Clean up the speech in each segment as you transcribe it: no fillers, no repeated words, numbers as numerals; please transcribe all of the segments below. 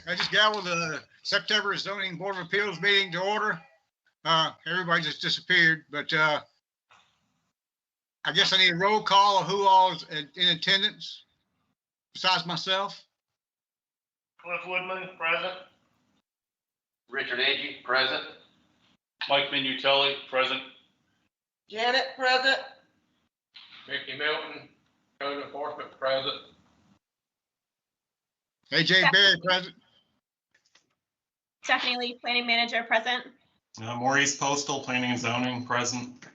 I just gaveled the September Zoning Board of Appeals meeting to order. Everybody just disappeared, but I guess I need a roll call of who all is in attendance besides myself. Cliff Woodman, present. Richard Agee, present. Mike Minutelli, present. Janet, present. Mickey Milton, code enforcement, present. AJ Berry, present. Stephanie Lee, planning manager, present. Maurice Postal, planning and zoning, present.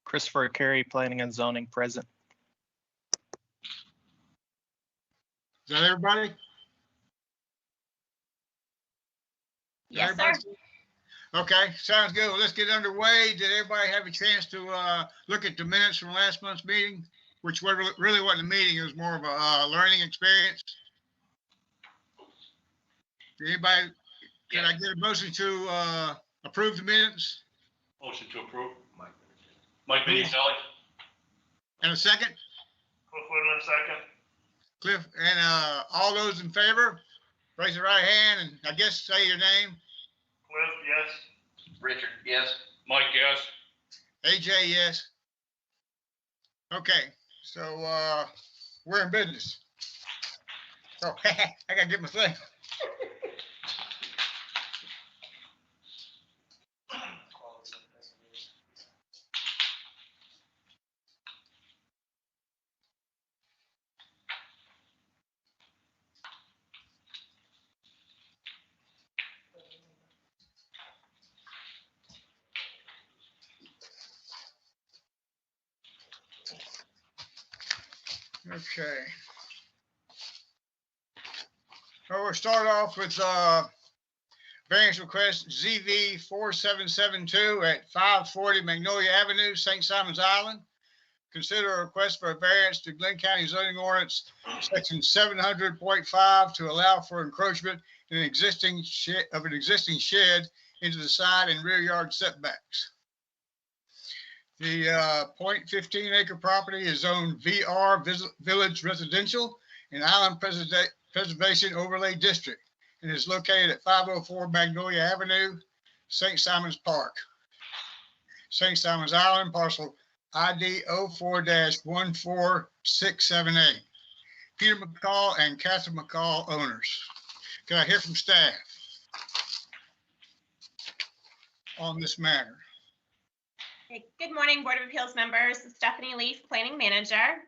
Christopher Carey, planning and zoning, present. Is that everybody? Yes, sir. Okay, sounds good. Well, let's get underway. Did everybody have a chance to look at the minutes from last month's meeting? Which really wasn't a meeting, it was more of a learning experience. Did anybody, can I get a motion to approve the minutes? Motion to approve. Mike Minutelli. And a second? Cliff Woodman, second. Cliff, and all those in favor, raise your right hand and I guess say your name. Cliff, yes. Richard, yes. Mike, yes. AJ, yes. Okay, so we're in business. So I gotta get my thing. Okay. So we'll start off with variance request ZV 4772 at 540 Magnolia Avenue, St. Simons Island. Consider a request for a variance to Glynn County zoning ordinance section 700.5 to allow for encroachment in an existing shed into the side and rear yard setbacks. The 0.15 acre property is zoned VR Village Residential and Island Preservation Overlay District and is located at 504 Magnolia Avenue, St. Simons Park, St. Simons Island, parcel ID 04-14678. Peter McCall and Catherine McCall, owners. Can I hear from staff on this matter? Okay, good morning, Board of Appeals members. Stephanie Leaf, planning manager.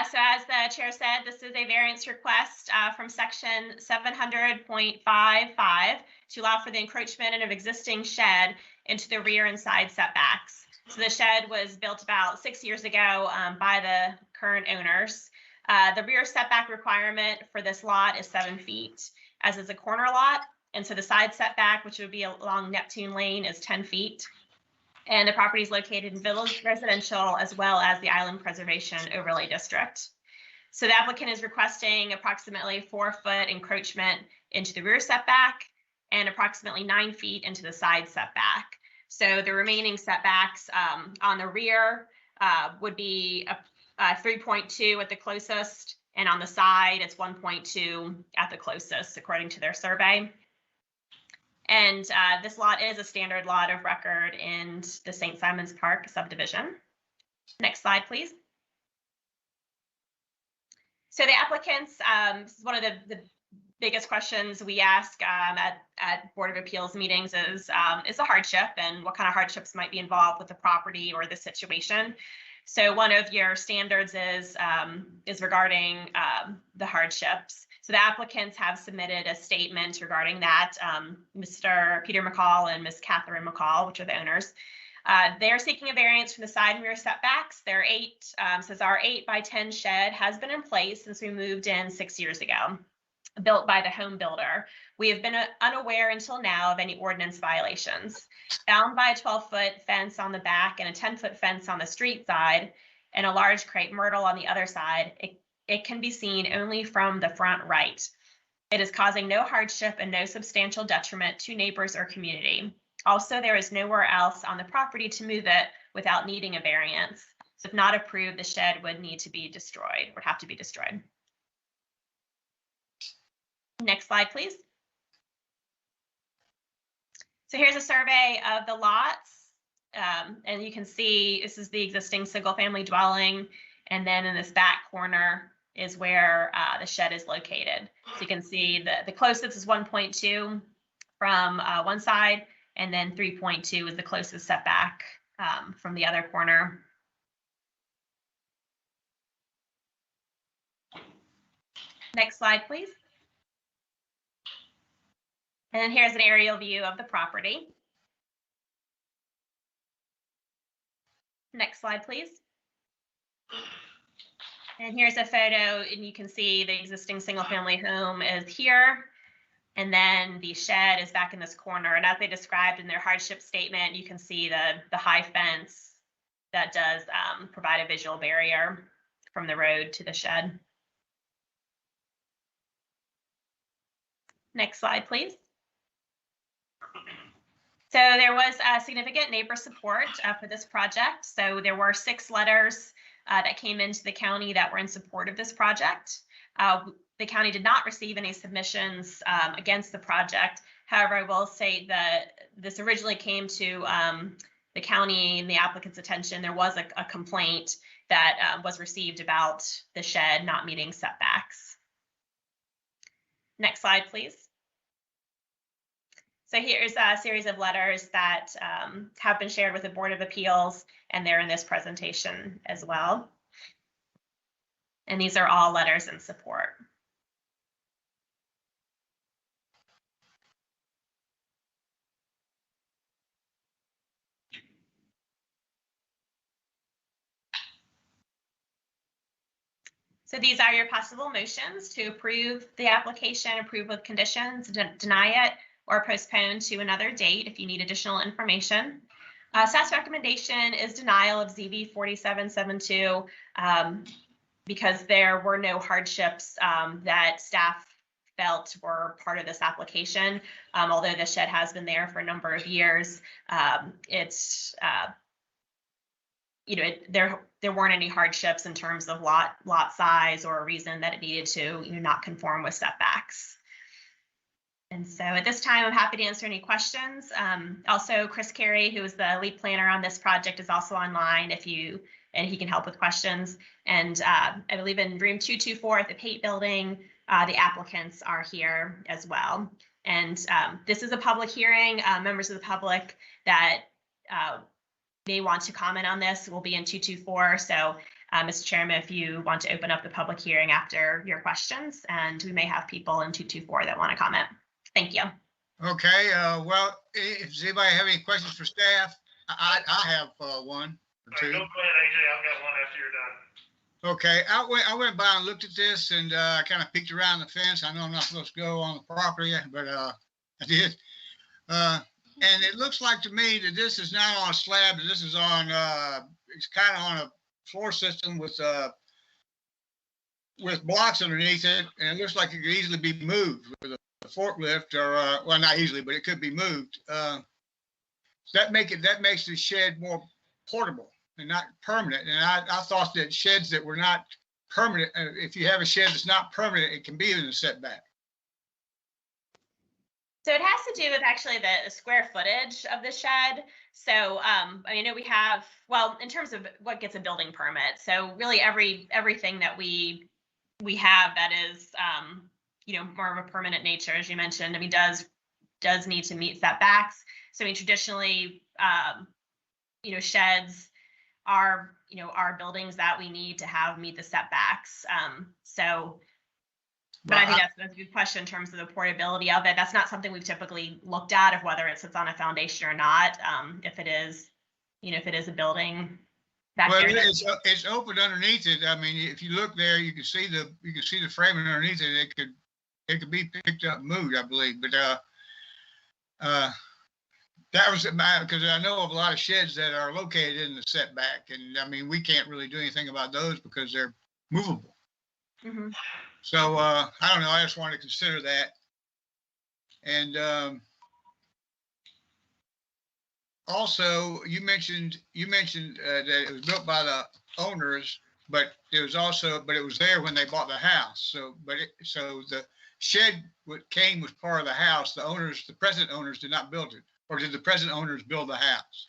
So as the chair said, this is a variance request from section 700.55 to allow for the encroachment of existing shed into the rear and side setbacks. So the shed was built about 6 years ago by the current owners. The rear setback requirement for this lot is 7 feet, as is a corner lot. And so the side setback, which would be along Neptune Lane, is 10 feet. And the property is located in Village Residential as well as the Island Preservation Overlay District. So the applicant is requesting approximately 4-foot encroachment into the rear setback and approximately 9 feet into the side setback. So the remaining setbacks on the rear would be 3.2 at the closest, and on the side it's 1.2 at the closest, according to their survey. And this lot is a standard lot of record in the St. Simons Park subdivision. Next slide, please. So the applicants, this is one of the biggest questions we ask at Board of Appeals meetings is the hardship and what kind of hardships might be involved with the property or the situation. So one of your standards is regarding the hardships. So the applicants have submitted a statement regarding that. Mr. Peter McCall and Ms. Catherine McCall, which are the owners, they are seeking a variance from the side and rear setbacks. Their says our 8x10 shed has been in place since we moved in 6 years ago, built by the home builder. We have been unaware until now of any ordinance violations. Bound by a 12-foot fence on the back and a 10-foot fence on the street side and a large crepe myrtle on the other side, it can be seen only from the front right. It is causing no hardship and no substantial detriment to neighbors or community. Also, there is nowhere else on the property to move it without needing a variance. So if not approved, the shed would need to be destroyed, would have to be destroyed. Next slide, please. So here's a survey of the lots. And you can see this is the existing single-family dwelling. And then in this back corner is where the shed is located. So you can see the closest is 1.2 from one side, and then 3.2 is the closest setback from the other corner. Next slide, please. And then here's an aerial view of the property. Next slide, please. And here's a photo, and you can see the existing single-family home is here. And then the shed is back in this corner. And as they described in their hardship statement, you can see the high fence that does provide a visual barrier from the road to the shed. Next slide, please. So there was significant neighbor support for this project. So there were 6 letters that came into the county that were in support of this project. The county did not receive any submissions against the project. However, I will say that this originally came to the county and the applicant's attention. There was a complaint that was received about the shed not meeting setbacks. Next slide, please. So here's a series of letters that have been shared with the Board of Appeals, and they're in this presentation as well. And these are all letters in support. So these are your possible motions to approve the application, approve with conditions, deny it, or postpone to another date if you need additional information. Staff's recommendation is denial of ZV 4772 because there were no hardships that staff felt were part of this application. Although the shed has been there for a number of years, there weren't any hardships in terms of lot size or a reason that it needed to not conform with setbacks. And so at this time, I'm happy to answer any questions. Also, Chris Carey, who is the lead planner on this project, is also online and he can help with questions. And I believe in room 224 at the Pate building, the applicants are here as well. And this is a public hearing. Members of the public that may want to comment on this will be in 224. So, Mr. Chairman, if you want to open up the public hearing after your questions, and we may have people in 224 that want to comment. Thank you. Okay, well, does anybody have any questions for staff? I have one or Go two. ahead, AJ. I've got one after you're done. Okay, I went by and looked at this and kind of peeked around the fence. I know I'm not supposed to go on the property, but I did. And it looks like to me that this is not on a slab, but this is on, it's kind of on a floor system with blocks underneath it. And it looks like it could easily be moved with a forklift or, well, not easily, but it could be moved. So that makes the shed more portable and not permanent. And I thought that sheds that were not permanent, if you have a shed that's not permanent, it can be in a setback. So it has to do with actually the square footage of the shed. So I know we have, well, in terms of what gets a building permit. So really everything that we have that is more of a permanent nature, as you mentioned, I mean, does need to meet setbacks. So I mean, traditionally, sheds are buildings that we need to have meet the setbacks. But I think that's a good question in terms of the portability of it. That's not something we've typically looked at, of whether it sits on a foundation or not. If it is, if it is a building back there. It's open underneath it. I mean, if you look there, you can see the framing underneath it. It could be picked up and moved, I believe. But that was because I know of a lot of sheds that are located in the setback, and I mean, we can't really do anything about those because they're movable. Mm-hmm. So I don't know. I just wanted to consider that. And also, you mentioned that it was built by the owners, but it was there when they bought the house. So the shed what came was part of the house, the present owners did not build it, or did the present owners build the house?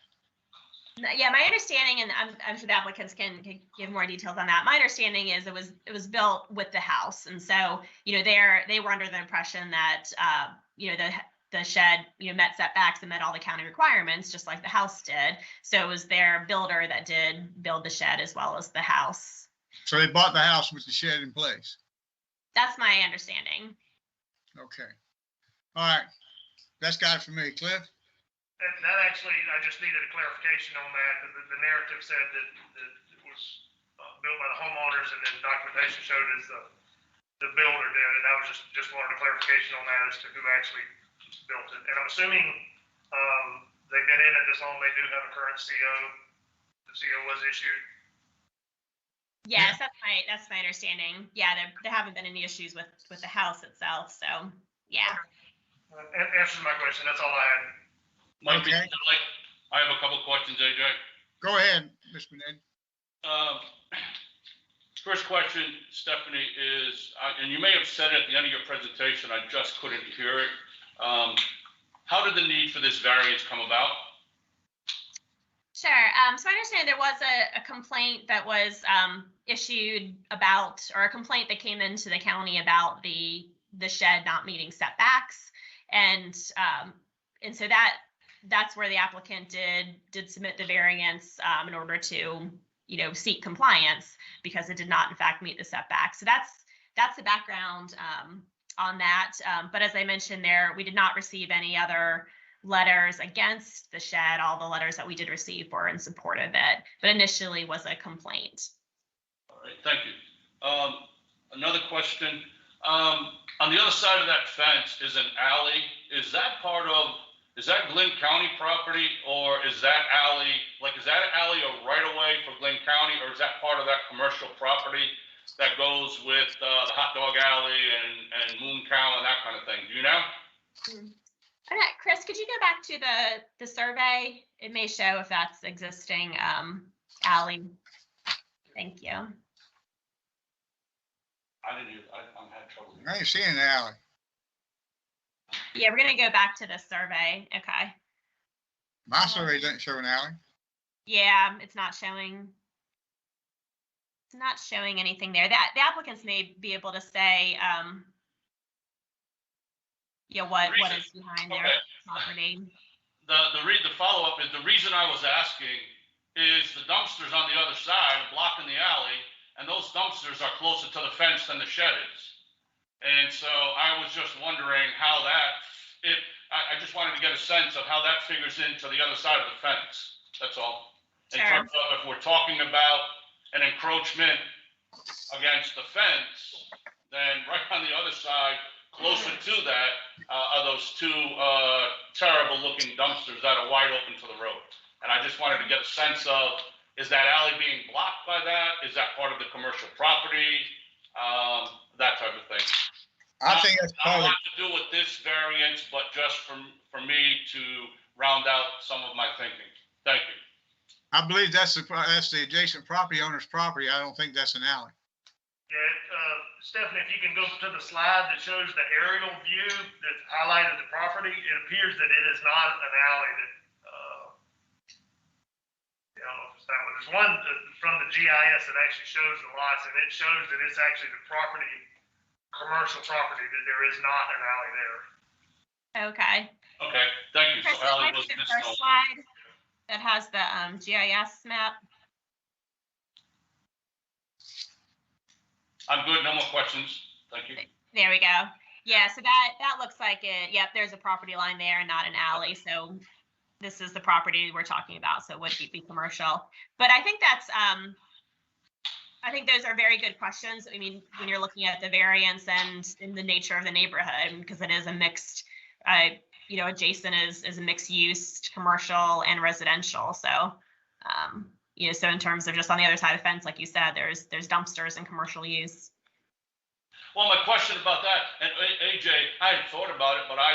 Yeah, my understanding, and I'm sure the applicants can give more details on that. My understanding is it was built with the house, and so they were under the impression that the shed met setbacks and met all the county requirements, just like the house did. So it was their builder that did build the shed as well as the house. So they bought the house with the shed in place. That's my understanding. Okay. All right. That's got it for me. Cliff? That actually, I just needed a clarification on that, because the narrative said that it was built by the homeowners, and then documentation showed as the builder did, and I was just wanted a clarification on that as to who actually built it. And I'm assuming they've been in it this long, they do have a current CO. The CO was issued. Yes, that's my understanding. Yeah, there haven't been any issues with the house itself, so yeah. That answers my question. That's all I had. Mike, Okay. I have a couple questions, AJ. Go ahead, Mr. Ned. First question, Stephanie, is, and you may have said it at the end of your presentation, I just couldn't hear it. How did the need for this variance come about? Sure. So I understand there was a complaint that was issued about, or a complaint that came into the county about the shed not meeting setbacks, and so that's where the applicant did submit the variance in order to seek compliance, because it did not in fact meet the setbacks. So that's the background on that. But as I mentioned there, we did not receive any other letters against the shed. All the letters that we did receive were in support of it, but initially was a complaint. All right, thank you. Another question. On the other side of that fence is an alley. Is that Glynn County property, or is that alley a right of way for Glynn County, or is that part of that commercial property that goes with the hot dog alley and Moon Cow and that kind of thing? Do you know? Okay, Chris, could you go back to the survey? It may show if that's existing alley. Thank you. I had trouble. I ain't seeing an alley. Yeah, we're gonna go back to the survey. Okay. My survey doesn't show an alley. Yeah, it's not showing anything there. That the applicants may be able to say what is behind their property. The follow-up is, the reason I was asking is the dumpsters on the other side are blocking the alley, and those dumpsters are closer to the fence than the shed is. And so I was just wondering how I just wanted to get a sense of how that figures into the other side of the fence. That's all. In Sure. terms of, if we're talking about an encroachment against the fence, then right on the other side, closer to that, are those two terrible looking dumpsters that are wide open to the road. And I just wanted to get a sense of, is that alley being blocked by that? Is that part of the commercial property? That type of thing. I think that's Not a probably, lot to do with this variance, but just for me to round out some of my thinking. Thank you. I believe that's the adjacent property owner's property. I don't think that's an alley. Yeah, Stephanie, if you can go to the slide that shows the aerial view that highlighted the property, it appears that it is not an alley. That I don't know if it's that one. There's one from the GIS that actually shows the lots, and it shows that it's actually the property, commercial property, that there is not an alley there. Okay. Okay, thank you. Chris, So alley might was be the missed first also. slide that has the GIS map. I'm good. No more questions. Thank you. There we go. Yeah, so that looks like it. Yep, there's a property line there and not an alley. So this is the property we're talking about. So it would be commercial. But I think I think those are very good questions. I mean, when you're looking at the variance and in the nature of the neighborhood, because it is a mixed, adjacent is a mixed use, commercial and residential. So, so in terms of just on the other side of the fence, like you said, there's dumpsters and commercial use. Well, my question about that, and AJ, I had thought about it, but I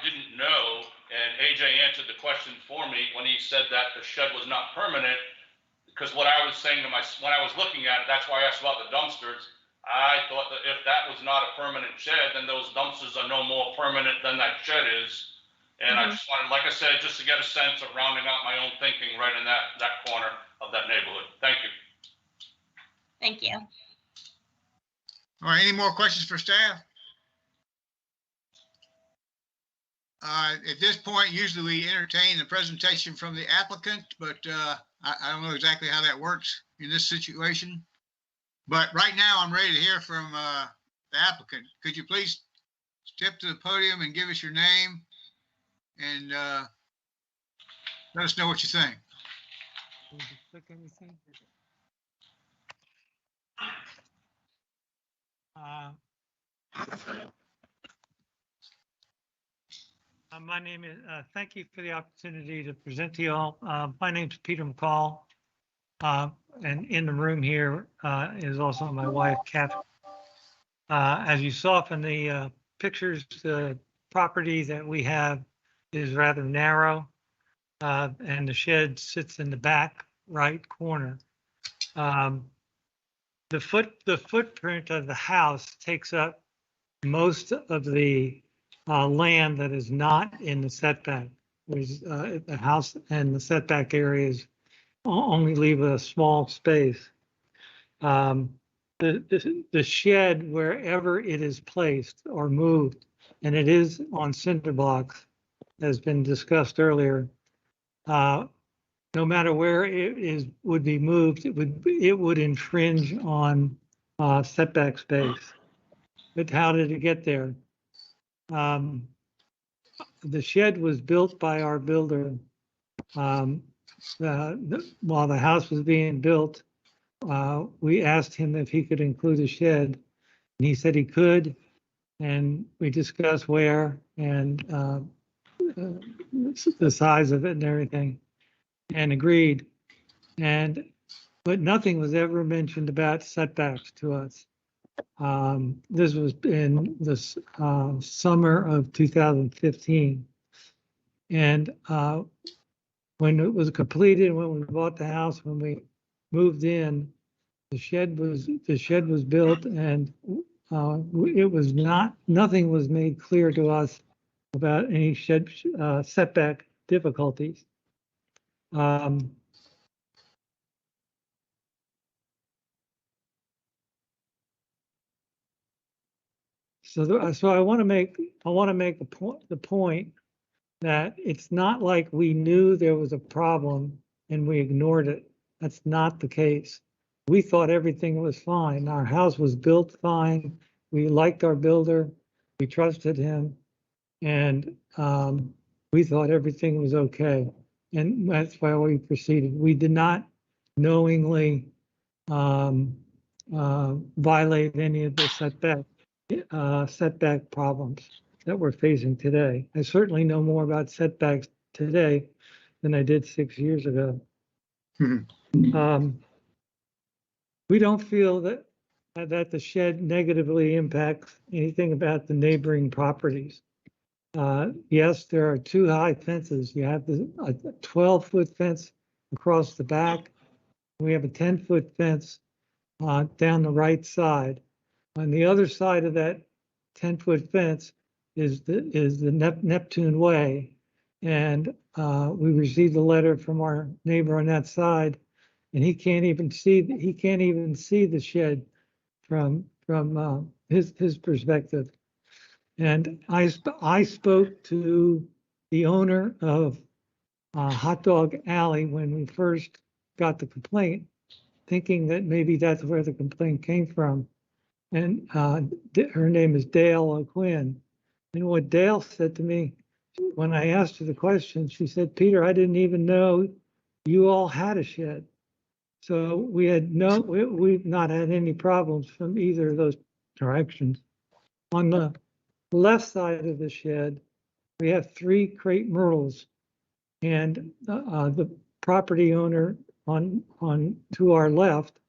didn't know, and AJ answered the question for me when he said that the shed was not permanent, because what I was saying when I was looking at it, that's why I asked about the dumpsters. I thought that if that was not a permanent shed, then those dumpsters are no more permanent than that shed is. And I just wanted, like I said, just to get a sense of rounding out my own thinking right in that corner of that neighborhood. Thank you. Thank you. All right, any more questions for staff? At this point, usually we entertain the presentation from the applicant, but I don't know exactly how that works in this situation. But right now, I'm ready to hear from the applicant. Could you please step to the podium and give us your name and let us know what you think? My name is, thank you for the opportunity to present to you all. My name is Peter McCall. And in the room here is also my wife, Kathy. As you saw from the pictures, the property that we have is rather narrow, and the shed sits in the back right corner. The footprint of the house takes up most of the land that is not in the setback. The house and the setback areas only leave a small space. The shed, wherever it is placed or moved, and it is on cinder blocks, has been discussed earlier. No matter where it would be moved, it would infringe on setback space. But how did it get there? The shed was built by our builder. While the house was being built, we asked him if he could include a shed, and he said he could. And we discussed where and the size of it and everything, and agreed. But nothing was ever mentioned about setbacks to us. This was in the summer of 2015. And when it was completed, when we bought the house, when we moved in, the shed was built, and it was nothing was made clear to us about any shed setback difficulties. So I want to make the point that it's not like we knew there was a problem and we ignored it. That's not the case. We thought everything was fine. Our house was built fine. We liked our builder. We trusted him, and we thought everything was okay. And that's why we proceeded. We did not knowingly violate any of the setback problems that we're facing today. I certainly know more about setbacks today than I did 6 years ago. We don't feel that the shed negatively impacts anything about the neighboring properties. Yes, there are two high fences. You have a 12-foot fence across the back. We have a 10-foot fence down the right side. On the other side of that 10-foot fence is the Neptune Way, and we received a letter from our neighbor on that side, and he can't even see the shed from his perspective. And I spoke to the owner of Hot Dog Alley when we first got the complaint, thinking that maybe that's where the complaint came from. And her name is Dale O'Quinn. And what Dale said to me, when I asked her the question, she said, "Peter, I didn't even know you all had a shed." So we've not had any problems from either of those directions. On the left side of the shed, we have 3 crepe myrtles, and the property owner to our left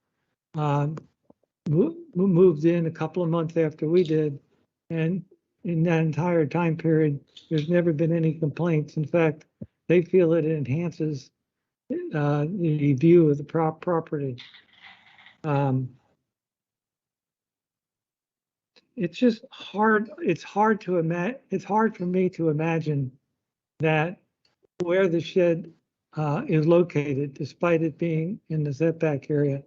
moved in a couple of months after we did, and in that entire time period, there's never been any complaints. In fact, they feel it enhances the view of the property. it's just hard, it's hard for me to imagine that where the shed is located, despite it being in the setback area,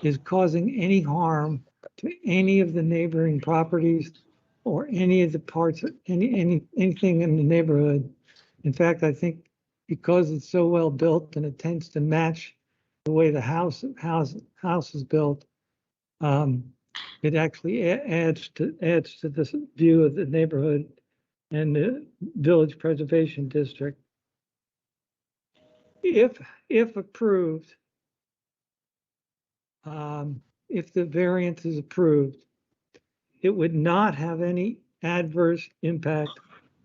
is causing any harm to any of the neighboring properties or any of the parts, anything in the neighborhood. In fact, I think because it's so well built and it tends to match the way the house is built, it actually adds to this view of the neighborhood and the Village Preservation District. If approved, if the variance is approved, it would not have any adverse impact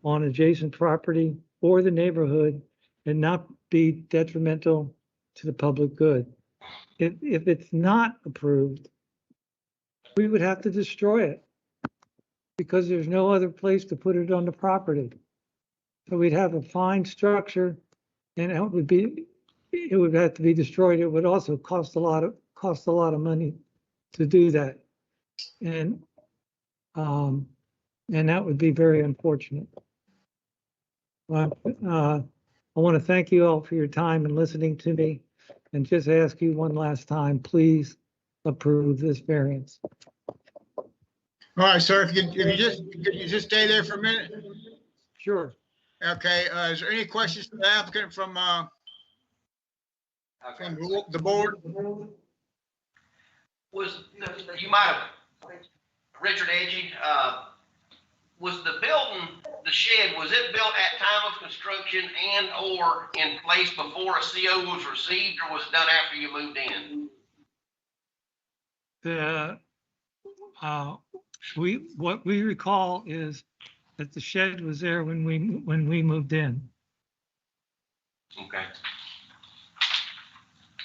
on adjacent property or the neighborhood and not be detrimental to the public good. If it's not approved, we would have to destroy it because there's no other place to put it on the property. So we'd have a fine structure and it would have to be destroyed. It would also cost a lot of money to do that. And that would be very unfortunate. But, I want to thank you all for your time and listening to me and just ask you one last time, please approve this variance. All right, sir, if you just stay there for a minute? Sure. Okay, is there any questions for the applicant from the board? You might have, Richard Edgy, was the building, the shed, was it built at time of construction and or in place before a CO was received, or was it done after you moved in? What we recall is that the shed was there when we moved in. Okay.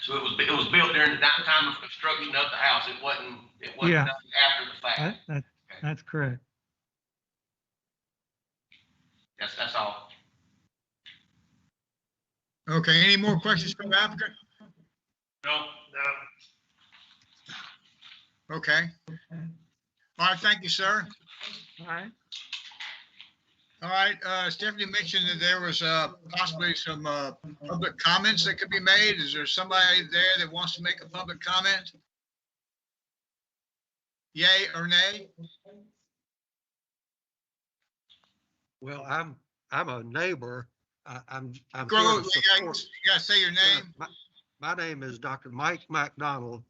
So it was built during the time of construction of the house. It wasn't Yeah. done after the fact. That's correct. That's all. Okay, any more questions from the applicant? No. Okay. All right, thank you, sir. All right. All right, Stephanie mentioned that there was possibly some public comments that could be made. Is there somebody there that wants to make a public comment? Yay or nay? Well, I'm a neighbor. I'm Go, here you to support. gotta say your name. My name is Dr. Mike McDonald.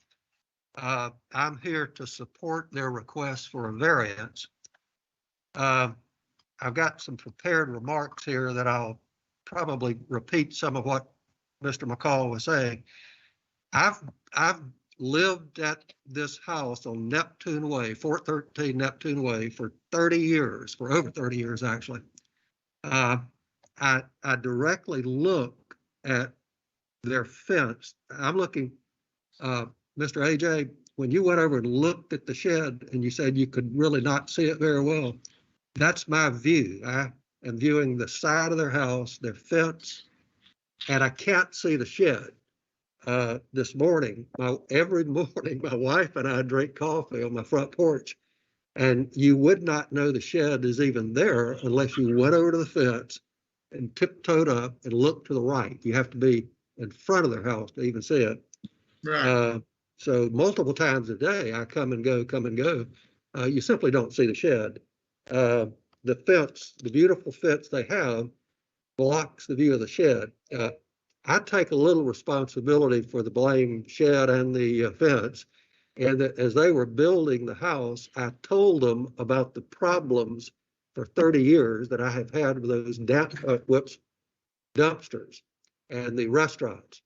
I'm here to support their request for a variance. I've got some prepared remarks here that I'll probably repeat some of what Mr. McCall was saying. I've lived at this house on Neptune Way, 413 Neptune Way, for 30 years, for over 30 years, actually. I directly look at their fence. I'm looking, Mr. AJ, when you went over and looked at the shed and you said you could really not see it very well, that's my view. I am viewing the side of their house, their fence, and I can't see the shed. This morning, every morning, my wife and I drink coffee on my front porch, and you would not know the shed is even there unless you went over to the fence and tiptoed up and looked to the right. You have to be in front of their house to even see it. Right. So multiple times a day, I come and go. You simply don't see the shed. The fence, the beautiful fence they have, blocks the view of the shed. I take a little responsibility for the blame shed and the fence. And as they were building the house, I told them about the problems for 30 years that I have had with those dumpsters and the restaurants.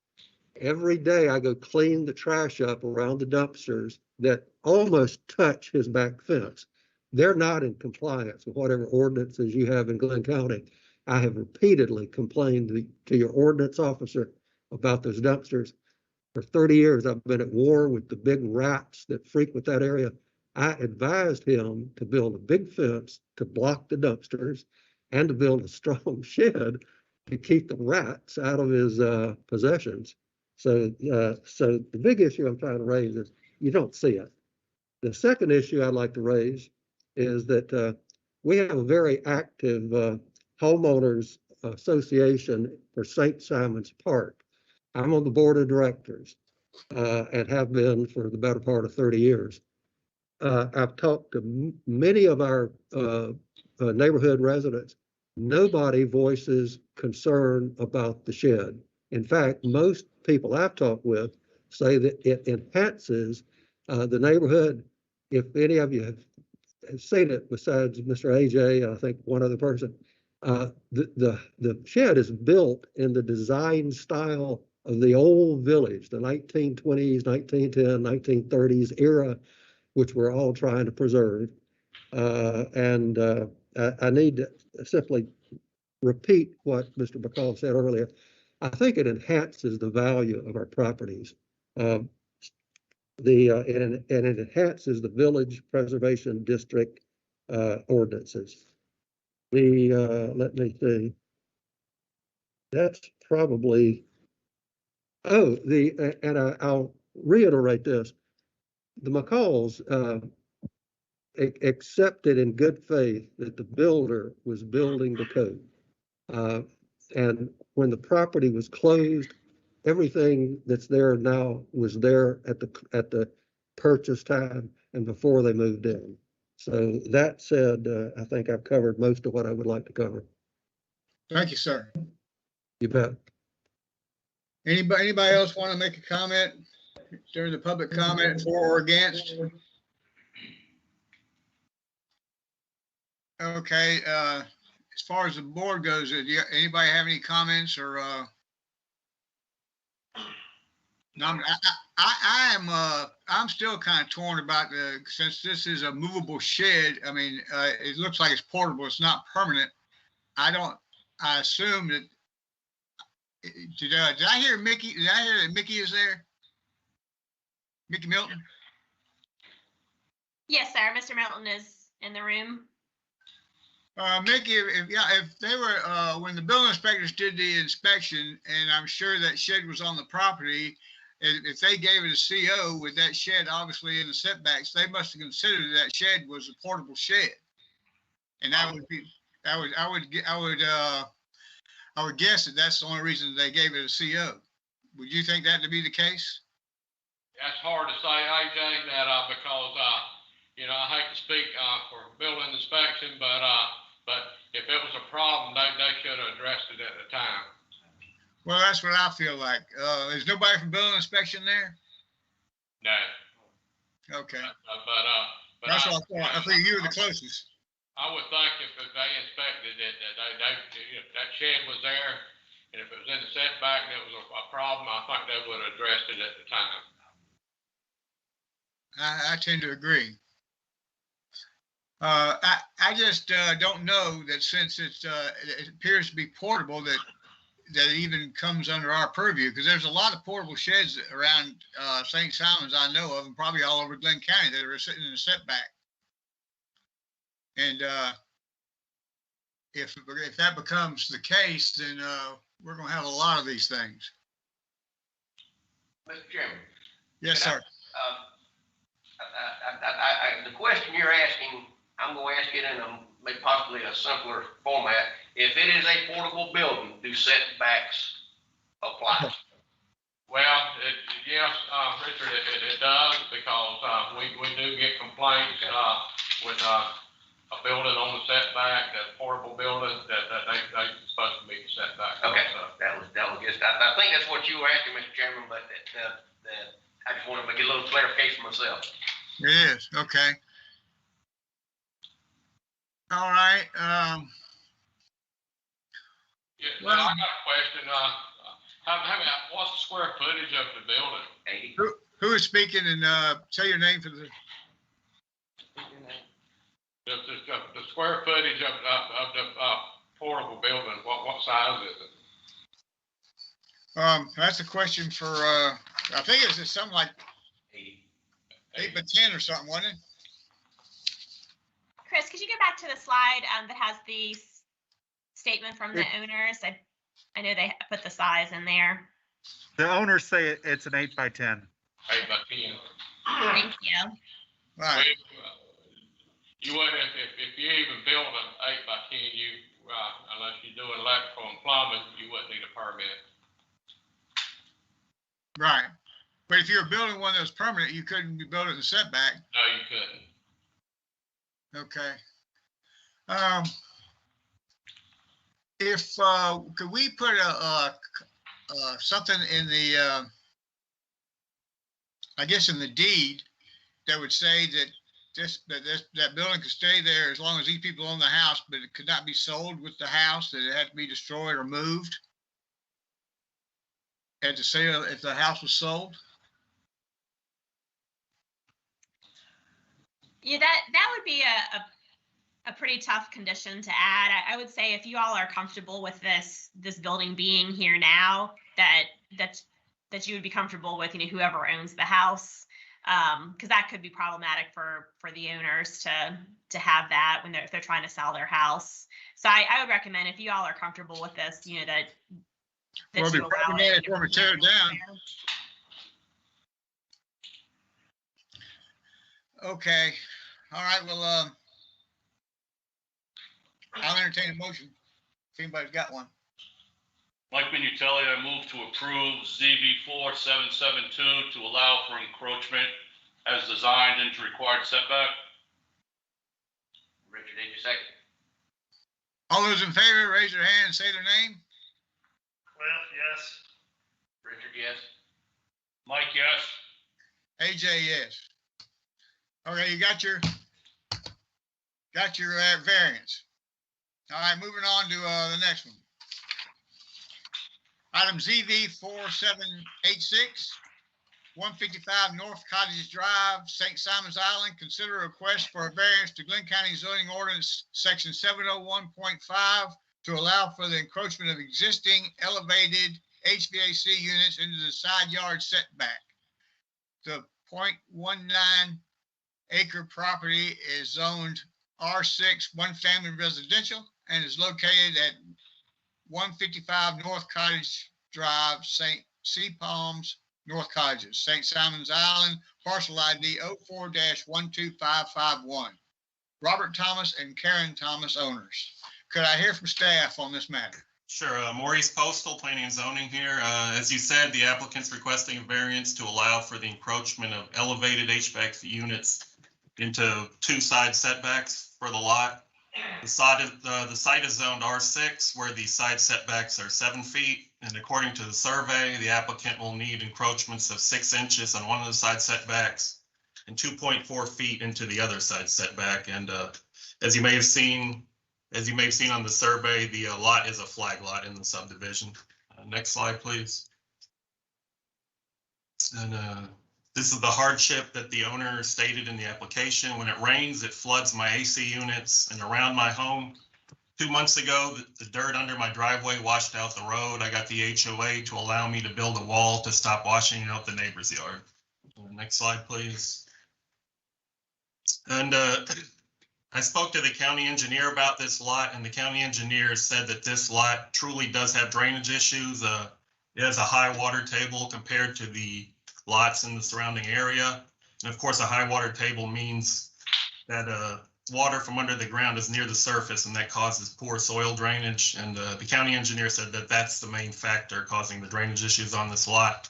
Every day I go clean the trash up around the dumpsters that almost touch his back fence. They're not in compliance with whatever ordinances you have in Glynn County. I have repeatedly complained to your ordinance officer about those dumpsters. For 30 years, I've been at war with the big rats that frequent that area. I advised him to build a big fence to block the dumpsters and to build a strong shed to keep the rats out of his possessions. So the big issue I'm trying to raise is you don't see it. The second issue I'd like to raise is that we have a very active homeowners association for St. Simon's Park. I'm on the board of directors and have been for the better part of 30 years. I've talked to many of our neighborhood residents. Nobody voices concern about the shed. In fact, most people I've talked with say that it enhances the neighborhood. If any of you have seen it, besides Mr. AJ, I think one other person, the shed is built in the design style of the old village, the 1920s, 1910, 1930s era, which we're all trying to preserve. I need to simply repeat what Mr. McCall said earlier. I think it enhances the value of our properties. And it enhances the village preservation district ordinances. Let me see. That's probably, I'll reiterate this. The McCalls accepted in good faith that the builder was building the code. And when the property was closed, everything that's there now was there at the purchase time and before they moved in. So that said, I think I've covered most of what I would like to cover. Thank you, sir. You bet. Anybody else want to make a comment during the public comment for or against? Okay, as far as the board goes, anybody have any comments or? No, I'm still kind of torn about since this is a movable shed. I mean, it looks like it's portable. It's not permanent. I assume that. Did I hear Mickey? Did I hear that Mickey is there? Mickey Milton? Yes, sir. Mr. Milton is in the room. Mickey, if they were, when the building inspectors did the inspection, and I'm sure that shed was on the property, if they gave it a CO with that shed obviously in the setbacks, they must have considered that shed was a portable shed. And that would be, I would guess that that's the only reason they gave it a CO. Would you think that to be the case? That's hard to say, AJ, that because I hate to speak for building inspection, but if it was a problem, they should have addressed it at the time. Well, that's what I feel like. Is nobody from building inspection there? No. Okay. But that's what I thought. I think you were the closest. I would think if they inspected it, that if that shed was there, and if it was in the setback and it was a problem, I think they would have addressed it at the time. I tend to agree. I just don't know that since it appears to be portable that it even comes under our purview, because there's a lot of portable sheds around St. Simon's I know of, and probably all over Glynn County that are sitting in a setback. And if that becomes the case, then we're going to have a lot of these things. Mr. Chairman. Yes, sir. The question you're asking, I'm going to ask it in maybe possibly a simpler format. If it is a portable building, do setbacks apply? Well, yes, Richard, it does, because we do get complaints with a building on the setback, that portable building, that they supposed to be setback. Okay, also. that was just, I think that's what you were asking, Mr. Chairman, but I just wanted to get a little clarification myself. It is, okay. All right. Well, I got a question. What's the square footage of the building? 80. Who is speaking, and say your name for the. The square footage of the portable building, what size is it? That's a question for, I think it's something like 8 by 10 or something, wasn't it? Chris, could you go back to the slide that has the statement from the owners? I know they put the size in there. The owners say it's an 8 by 10. 8 by 10. Thank you. Right. You wouldn't, if you even build an 8x10, unless you're doing electrical and plumbing, you wouldn't need a permit. Right. But if you're building one that was permanent, you couldn't be building the setback. No, you couldn't. Okay. If, could we put something in the, I guess in the deed that would say that that building could stay there as long as these people own the house, but it could not be sold with the house, that it had to be destroyed or moved at the sale if the house was sold? Yeah, that would be a pretty tough condition to add. I would say if you all are comfortable with this building being here now, that you would be comfortable with, whoever owns the house, because that could be problematic for the owners to have that if they're trying to sell their house. So I would recommend, if you all are comfortable with this, that Well, you allow it. Before we tear it down. Okay. All right. Well, I'll entertain a motion if anybody's got one. Mike Minutelli, I move to approve ZB 4772 to allow for encroachment as designed into required setback. Richard, did you second? All those in favor, raise their hand and say their name. Cliff, yes. Richard, yes. Mike, yes. AJ, yes. Okay, you got your variance. All right, moving on to the next one. Item ZV 4786, 155 North Cottage Drive, St. Simons Island. Consider a request for a variance to Glynn County Zoning Ordinance Section 701.5 to allow for the encroachment of existing elevated HVAC units into the side yard setback. The 0.19 acre property is zoned R6 one family residential and is located at 155 North Cottage Drive, Sea Palms, North Cottages, St. Simons Island, parcel ID 04-12551. Robert Thomas and Karen Thomas, owners. Could I hear from staff on this matter? Sure. Maurice Postal, Planning and Zoning here. As you said, the applicant's requesting a variance to allow for the encroachment of elevated HVAC units into two side setbacks for the lot. The site is zoned R6, where the side setbacks are 7 feet. And according to the survey, the applicant will need encroachments of 6 inches on one of the side setbacks and 2.4 feet into the other side setback. And as you may have seen on the survey, the lot is a flag lot in the subdivision. Next slide, please. And this is the hardship that the owner stated in the application. When it rains, it floods my AC units and around my home. 2 months ago, the dirt under my driveway washed out the road. I got the HOA to allow me to build a wall to stop washing out the neighbor's yard. Next slide, please. And I spoke to the county engineer about this lot, and the county engineer said that this lot truly does have drainage issues. It has a high water table compared to the lots in the surrounding area. And of course, a high water table means that water from under the ground is near the surface, and that causes poor soil drainage. And the county engineer said that that's the main factor causing the drainage issues on this lot.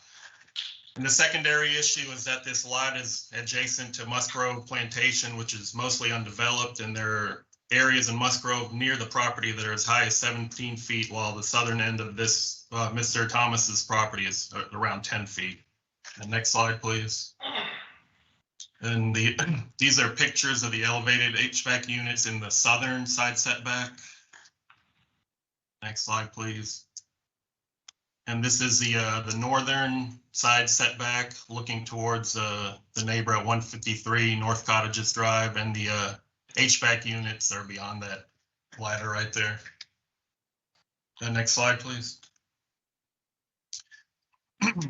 And the secondary issue is that this lot is adjacent to Musgrove Plantation, which is mostly undeveloped, and there are areas in Musgrove near the property that are as high as 17 feet, while the southern end of this Mr. Thomas's property is around 10 feet. And next slide, please. And these are pictures of the elevated HVAC units in the southern side setback. Next slide, please. And this is the northern side setback looking towards the neighbor at 153 North Cottages Drive, and the HVAC units are beyond that ladder right there. Next slide, please.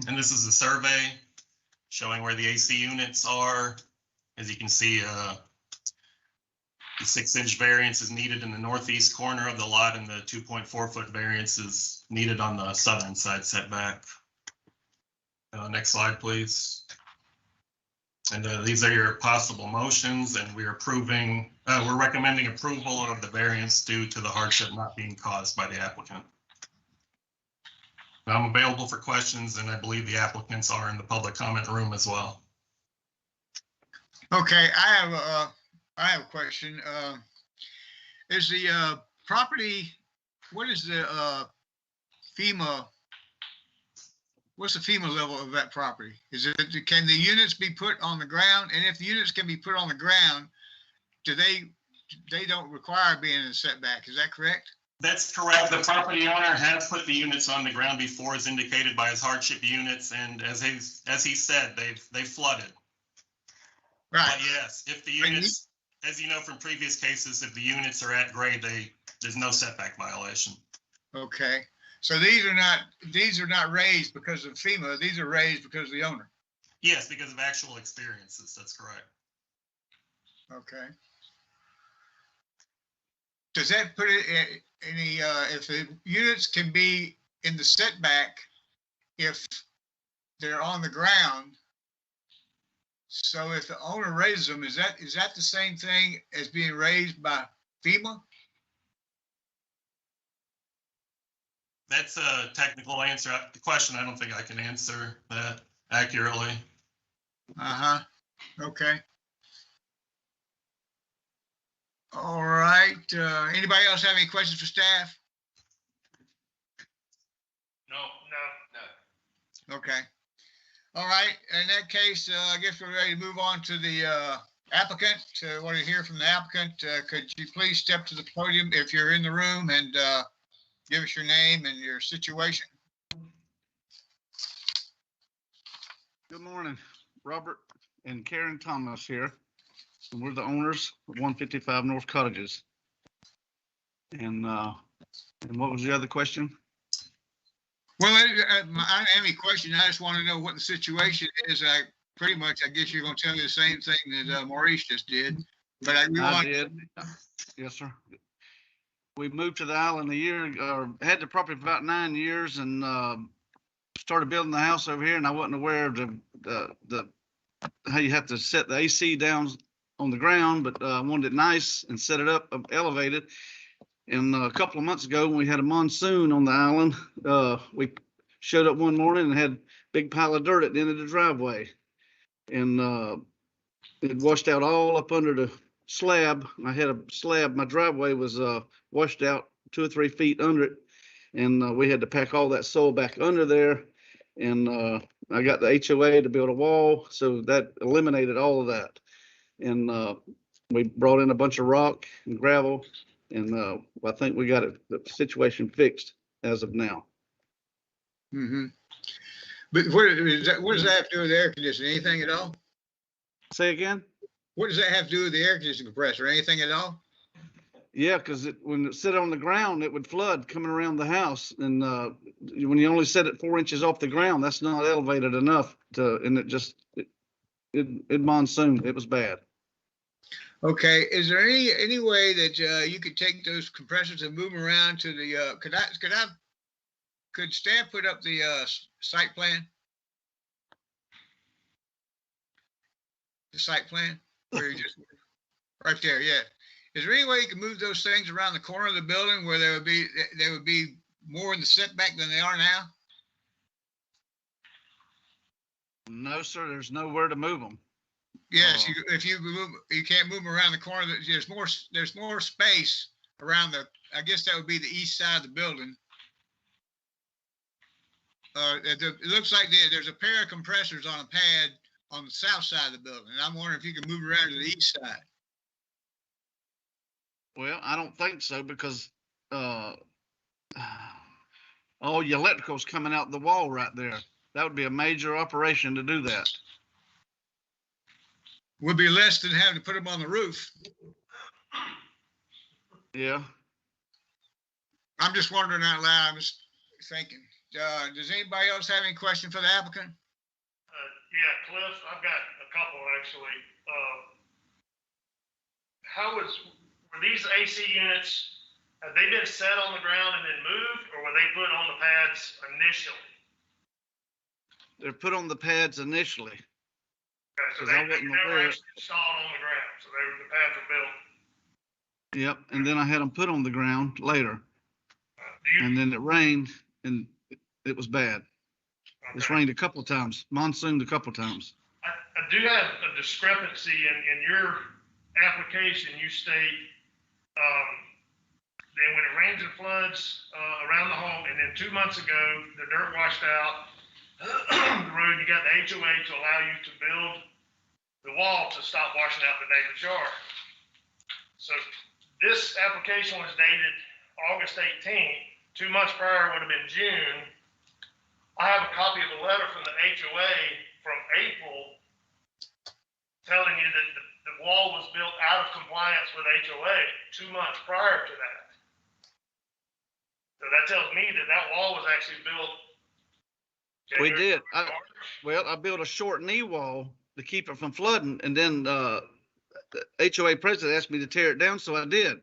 And this is a survey showing where the AC units are. As you can see, the 6-inch variance is needed in the northeast corner of the lot, and the 2.4-foot variance is needed on the southern side setback. Next slide, please. And these are your possible motions, and we're recommending approval of the variance due to the hardship not being caused by the applicant. I'm available for questions, and I believe the applicants are in the public comment room as well. Okay, I have a question. Is the property, what is the FEMA? What's the FEMA level of that property? Can the units be put on the ground? And if the units can be put on the ground, they don't require being in a setback, is that correct? That's correct. The property owner has put the units on the ground before, as indicated by his hardship units, and as he said, they've flooded. Right. But yes, if the units, as you know from previous cases, if the units are at grade, there's no setback violation. Okay. So these are not raised because of FEMA. These are raised because of the owner. Yes, because of actual experiences. That's correct. Okay. Does that put it in any, if the units can be in the setback if they're on the ground? So if the owner raises them, is that the same thing as being raised by FEMA? That's a technical answer. The question, I don't think I can answer that accurately. Uh-huh. Okay. All right. Anybody else have any questions for staff? No. Okay. All right. In that case, I guess we're ready to move on to the applicant. Want to hear from the applicant. Could you please step to the podium if you're in the room and give us your name and your situation? Good morning, Robert and Karen Thomas here. And we're the owners of 155 North Cottages. And what was the other question? Well, I don't have any question. I just want to know what the situation is. I guess you're going to tell me the same thing that Maurice just did. But I did. Yes, sir. We moved to the island had the property for about 9 years, and started building the house over here. And I wasn't aware of how you have to set the AC down on the ground, but I wanted it nice and set it up elevated. And a couple of months ago, when we had a monsoon on the island, we showed up one morning and had a big pile of dirt at the end of the driveway. And it washed out all up under the slab. I had a slab. My driveway was washed out 2 or 3 feet under it. And we had to pack all that soil back under there. And I got the HOA to build a wall. So that eliminated all of that. And we brought in a bunch of rock and gravel. And I think we got the situation fixed as of now. Mm-hmm. But what does that have to do with air conditioning? Anything at all? Say again? What does that have to do with the air conditioning compressor? Anything at all? Yeah, because when it sit on the ground, it would flood coming around the house. And when you only set it 4 inches off the ground, that's not elevated enough and it monsooned. It was bad. Okay, is there any way that you could take those compressors and move them around to the, could staff put up the site plan? The site plan? Where you just, right there, yeah. Is there any way you can move those things around the corner of the building where they would be more in the setback than they are now? No, sir, there's nowhere to move them. Yes, if you move, you can't move them around the corner. There's more space around I guess that would be the east side of the building. It looks like there's a pair of compressors on a pad on the south side of the building. And I'm wondering if you can move around to the east side. Well, I don't think so because all your electrical's coming out the wall right there. That would be a major operation to do that. Would be less than having to put them on the roof. Yeah. I'm just wondering out loud. I'm just thinking. Does anybody else have any question for the applicant? Yeah, Cliff, I've got a couple actually. Were these AC units, have they been set on the ground and then moved, or were they put on the pads initially? They're put on the pads initially. Okay, so 'Cause I they wasn't never aware. actually installed on the ground, so the pads were built. Yep, and then I had them put on the ground later, Do and you, then it rained and it was bad. It's okay. rained a couple of times, monsooned a couple of times. I do have a discrepancy in your application. You state, then when it rains and floods, around the home, and then 2 months ago, the dirt washed out the road, you got the HOA to allow you to build the wall to stop washing out the neighbor's yard. So this application was dated August 18th. 2 months prior would have been June. I have a copy of a letter from the HOA from April telling you that the wall was built out of compliance with HOA 2 months prior to that. So that tells me that that wall was actually built. We January, did. March. I built a short knee wall to keep it from flooding, and then the HOA president asked me to tear it down, so I did.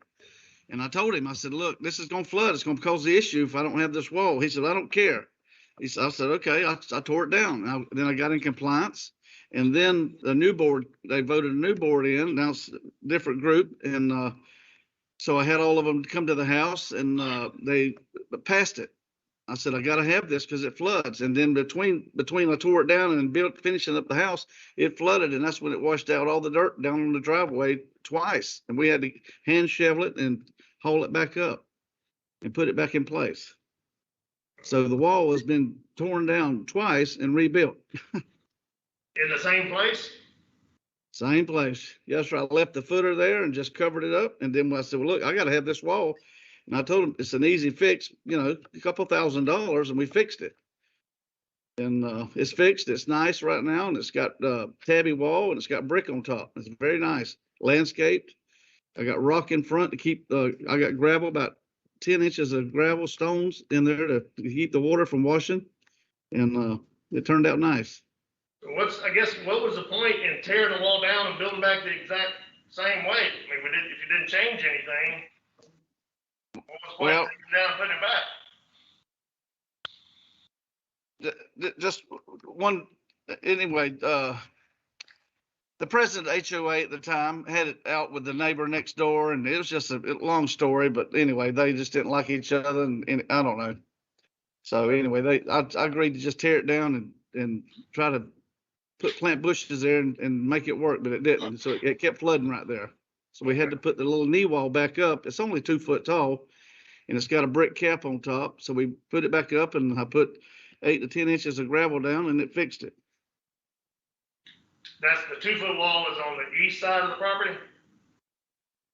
And I told him, I said, look, this is gonna flood. It's gonna cause the issue if I don't have this wall. He said, I don't care. I said, okay, I tore it down. Then I got in compliance. And then the new board, they voted a new board in, now it's a different group. And so I had all of them come to the house and they passed it. I said, I gotta have this because it floods. And then between I tore it down and finishing up the house, it flooded. And that's when it washed out all the dirt down on the driveway twice. And we had to hand shovel it and haul it back up and put it back in place. So the wall has been torn down twice and rebuilt. In the same place? Same place. Yes, sir. I left the footer there and just covered it up. And then I said, well, look, I got to have this wall. And I told him it's an easy fix, a couple $1,000s, and we fixed it. And it's fixed. It's nice right now. And it's got tabby wall and it's got brick on top. It's very nice. Landscaped. I got rock in front to keep I got gravel, about 10 inches of gravel stones in there to keep the water from washing. And it turned out nice. So what was the point in tearing the wall down and building back the exact same way? I mean, if you didn't change anything, what was the point of taking it down and putting it back? Just one, anyway, the president of HOA at the time had it out with the neighbor next door, and it was just a long story, but anyway, they just didn't like each other, and I don't know. So anyway, I agreed to just tear it down and try to plant bushes there and make it work, but it didn't. So it kept flooding right there. So we had to put the little knee wall back up. It's only 2 foot tall, and it's got a brick cap on top. So we put it back up, and I put 8 to 10 inches of gravel down, and it fixed it. That's the 2 foot wall is on the east side of the property?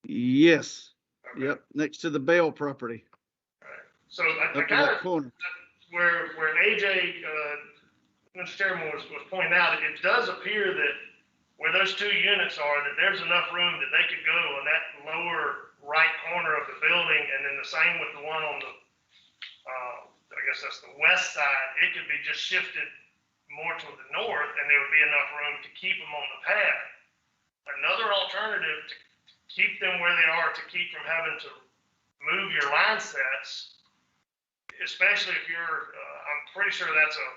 Yes. Okay. Yep. Next to the Bell property. All right. So I Up in kind that of, corner. where AJ, Mr. Chairman was pointing out, it does appear that where those 2 units are, that there's enough room that they could go on that lower right corner of the building, and then the same with the one on the, I guess that's the west side. It could be just shifted more to the north, and there would be enough room to keep them on the pad. Another alternative to keep them where they are, to keep from having to move your line sets, especially if you're, I'm pretty sure that's a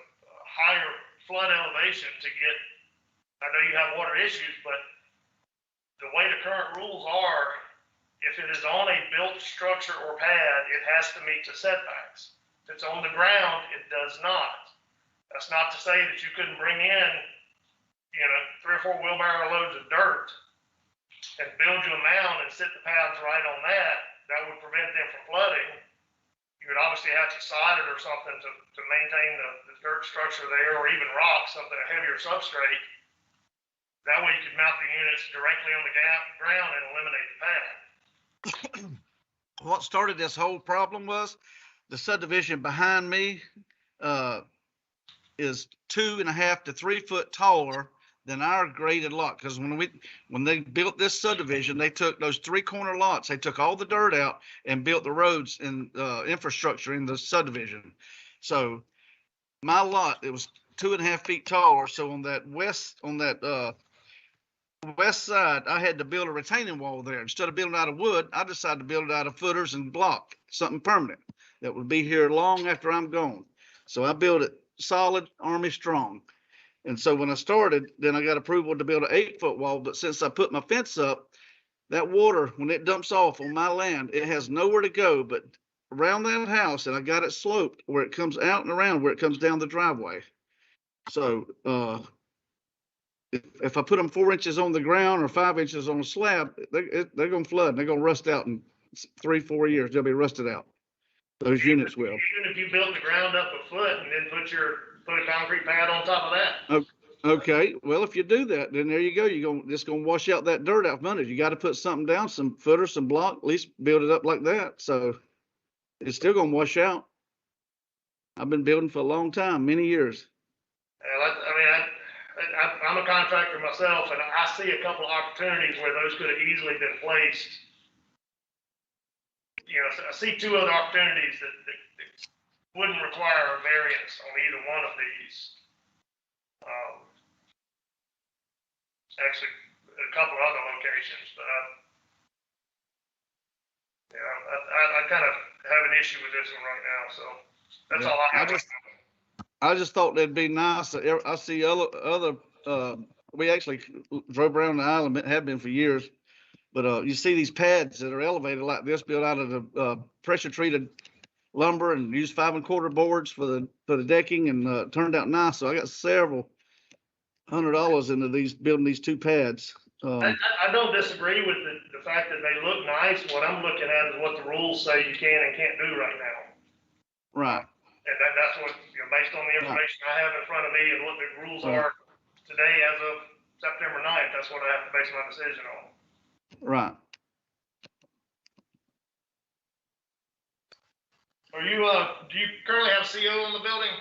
higher flood elevation to get. I know you have water issues, but the way the current rules are, if it is on a built structure or pad, it has to meet the setbacks. If it's on the ground, it does not. That's not to say that you couldn't bring in, 3 or 4 wheelbarrow loads of dirt and build you a mound and sit the pads right on that. That would prevent them from flooding. You would obviously have to side it or something to maintain the dirt structure there, or even rock, something, a heavier substrate. That way you could mount the units directly on the ground and eliminate the pad. What started this whole problem was the subdivision behind me is 2.5 to 3 foot taller than our graded lot. Because when they built this subdivision, they took those 3 corner lots, they took all the dirt out and built the roads and infrastructure in the subdivision. So my lot, it was 2.5 feet taller. So on that west side, I had to build a retaining wall there. Instead of building out of wood, I decided to build it out of footers and block, something permanent that would be here long after I'm gone. So I built it solid, Army strong. And so when I started, then I got approval to build an 8-foot wall. But since I put my fence up, that water, when it dumps off on my land, it has nowhere to go but around that house. And I got it sloped where it comes out and around where it comes down the driveway. So if I put them 4 inches on the ground or 5 inches on a slab, they're going to flood and they're going to rust out in 3-4 years. They'll be rusted out. Those units will. Even if you built the ground up a foot and then put a concrete pad on top of that. Okay, well, if you do that, then there you go. It's gonna wash out that dirt out from under. You got to put something down, some footer, some block, at least build it up like that. So it's still gonna wash out. I've been building for a long time, many years. I'm a contractor myself, and I see a couple of opportunities where those could have easily been placed. You know, I see 2 other opportunities that wouldn't require a variance on either one of these. Actually, a couple of other locations, but I kind of have an issue with this one right now, so that's all I have. I just thought that'd be nice. I see other we actually drove around the island, have been for years, but you see these pads that are elevated like this, built out of the pressure treated lumber and use 5 1/4 boards for the decking, and turned out nice. So I got several $100 into building these 2 pads. I don't disagree with the fact that they look nice. What I'm looking at is what the rules say you can and can't do right now. Right. And that's what, based on the information I have in front of me and what the rules are today as of September 9th, that's what I have to base my decision on. Right. Do you currently have CO in the building?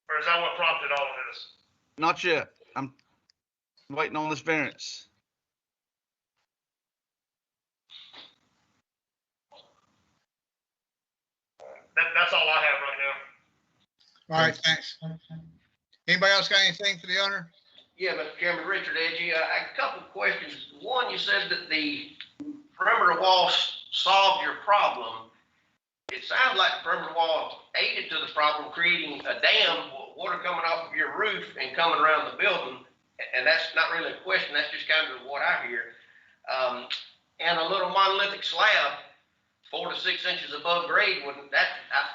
Or is that what prompted all of this? Not yet. I'm waiting on this variance. That's all I have right now. All right, thanks. Anybody else got anything for the owner? Yeah, Mr. Chairman, Richard Edgy, a couple of questions. One, you said that the perimeter wall solved your problem. It sounds like the perimeter wall aided to the problem, creating a dam, water coming off of your roof and coming around the building. And that's not really a question, that's just kind of what I hear. And a little monolithic slab, 4 to 6 inches above grade, I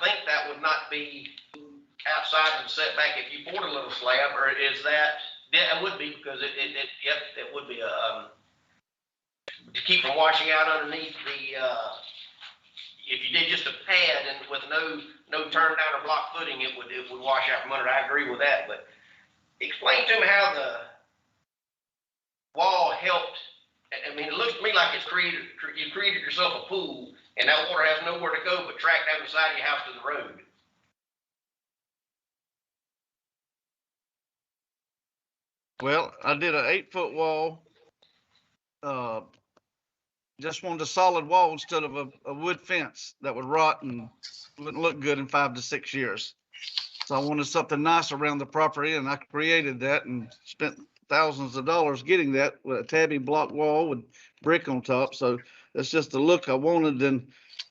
think that would not be outside of the setback if you poured a little slab, or is that? Yeah, it would be, because it would be to keep from washing out underneath the. If you did just a pad and with no turn down or block footing, it would wash out from under. I agree with that, but explain to me how the wall helped. I mean, it looks to me like you created yourself a pool, and that water has nowhere to go but track down the side of your house to the road. Well, I did an 8-foot wall. Just wanted a solid wall instead of a wood fence that would rot and wouldn't look good in 5 to 6 years. So I wanted something nice around the property, and I created that and spent thousands of dollars getting that with a tabby block wall with brick on top. So that's just the look I wanted. Then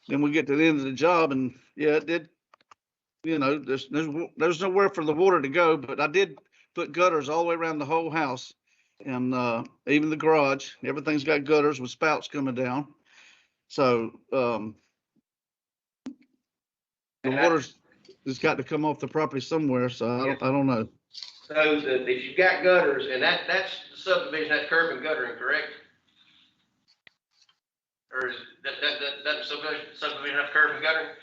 we get to the end of the job, and yeah, it did. There's nowhere for the water to go, but I did put gutters all the way around the whole house, and even the garage. Everything's got gutters with spouts coming down. So the water's has got to come off the property somewhere. So I don't know. So if you've got gutters, and that's the subdivision, that's curb and guttering, correct? Or is that subdivision have curb and guttering?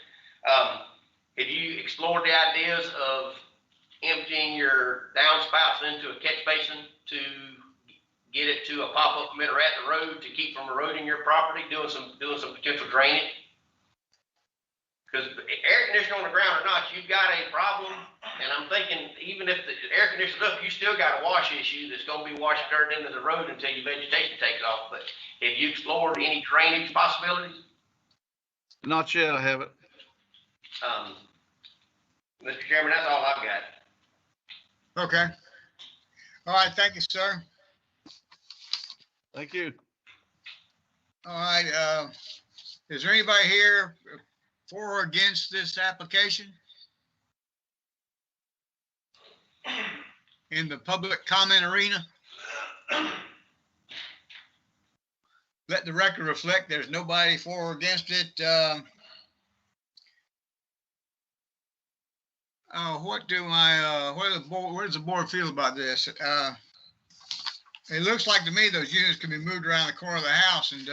Have you explored the ideas of emptying your downspouts into a catch basin to get it to a pop-up emitter at the road to keep from eroding your property, doing some potential drainage? Because air conditioner on the ground or not, you've got a problem. And I'm thinking, even if the air conditioner's up, you still got a wash issue that's going to be washing dirt into the road until your vegetation takes off. But have you explored any drainage possibilities? Not yet, I haven't. Mr. Chairman, that's all I've got. Okay. All right, thank you, sir. Thank you. All right, is there anybody here for or against this application? in the public comment arena. Let the record reflect there's nobody for or against it. What does the board feel about this? It looks like to me those units can be moved around the corner of the house and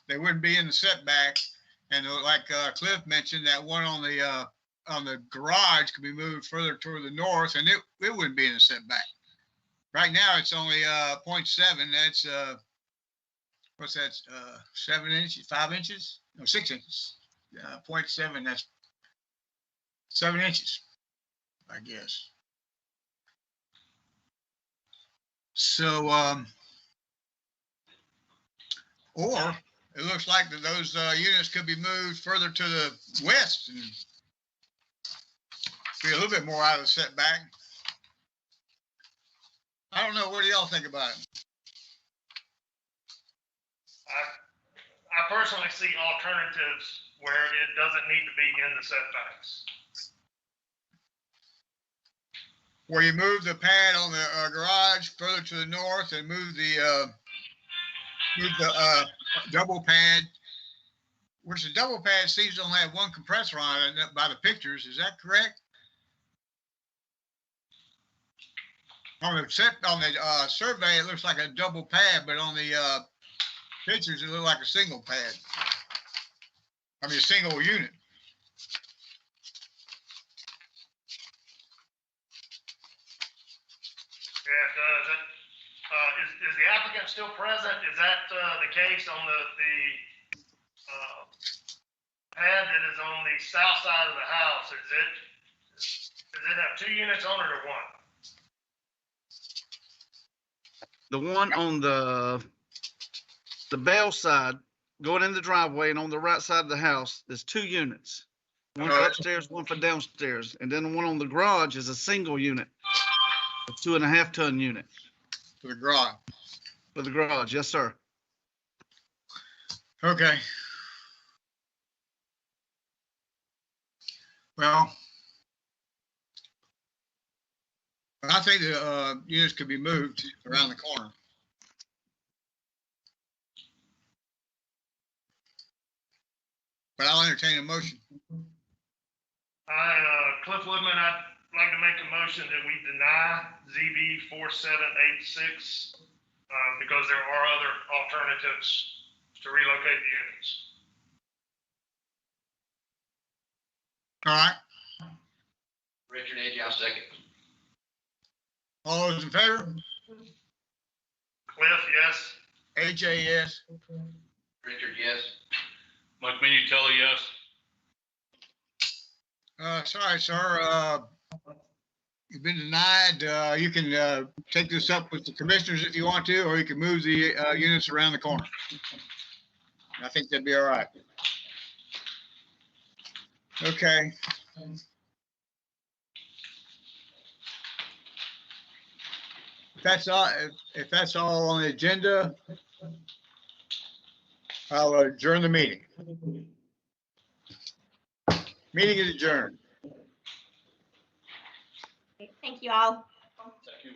they wouldn't be in the setback. And like Cliff mentioned, that one on the garage could be moved further toward the north, and it wouldn't be in the setback. Right now, it's only 0.7. That's what's that? 7 inches, 5 inches? No, 6 inches. 0.7. That's 7 inches, I guess. So, or it looks like that those units could be moved further to the west and be a little bit more out of the setback. I don't know. What do y'all think about it? I personally see alternatives where it doesn't need to be in the setbacks. Where you move the pad on the garage further to the north and move the double pad, which the double pad seems to only have one compressor on it by the pictures. Is that correct? On the survey, it looks like a double pad, but on the pictures, it looks like a single pad. I mean, a single unit. Yeah, it does. Is the applicant still present? Is that the case on the pad that is on the south side of the house? Does it have 2 units on it or 1? The one on the Bell side, going in the driveway and on the right side of the house, there's 2 units. One for upstairs, one for downstairs. And then the one on the garage is a single unit, a 2.5 ton unit. For the garage. For the garage, yes, sir. Okay. Well, I think the units could be moved around the corner. But I'll entertain a motion. Cliff Woodman, I'd like to make a motion that we deny ZB 4786 because there are other alternatives to relocate the units. All right. Richard Edge, I'll second. All those in favor? Cliff, yes. AJ, yes. Richard, yes. Mike Minutella, yes. Sorry, sir. You've been denied. You can take this up with the commissioners if you want to, or you can move the units around the corner. I think that'd be all right. Okay. If that's all on the agenda, I'll adjourn the meeting. Meeting is adjourned. Thank you all. Thank you.